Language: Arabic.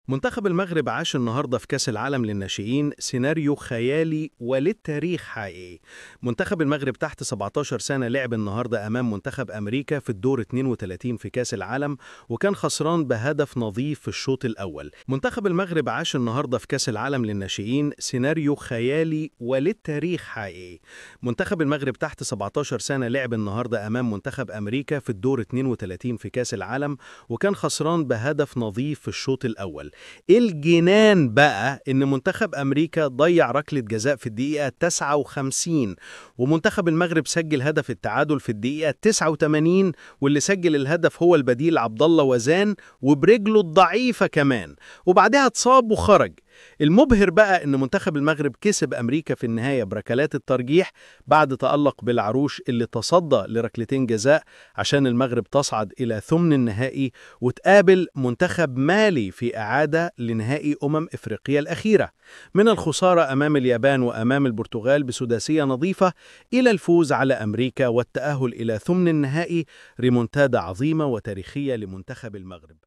منتخب المغرب عاش النهارده في كأس العالم للناشئين سيناريو خيالي وللتاريخ حقيقي. منتخب المغرب تحت 17 سنة لعب النهارده أمام منتخب أمريكا في الدور 32 في كأس العالم، وكان خسران بهدف نظيف في الشوط الأول. منتخب المغرب عاش النهارده في كأس العالم للناشئين سيناريو خيالي وللتاريخ حقيقي. منتخب المغرب تحت 17 سنة لعب النهارده أمام منتخب أمريكا في الدور 32 في كأس العالم، وكان خسران بهدف نظيف في الشوط الأول. الجنان بقى إن منتخب أمريكا ضيع ركلة جزاء في الدقيقة 59، ومنتخب المغرب سجل هدف التعادل في الدقيقة 89، واللي سجل الهدف هو البديل عبد الله وزان وبرجله الضعيفة كمان، وبعدها اتصاب وخرج. المبهر بقى إن منتخب المغرب كسب أمريكا في النهاية بركلات الترجيح بعد تألق بالعروش اللي تصدى لركلتين جزاء عشان المغرب تصعد إلى ثمن النهائي وتقابل منتخب مالي في إعادة لنهائي إفريقيا الأخيرة، من الخسارة أمام اليابان وأمام البرتغال بسداسية نظيفة إلى الفوز على أمريكا والتأهل إلى ثمن النهائي. ريمونتادا عظيمة وتاريخية لمنتخب المغرب.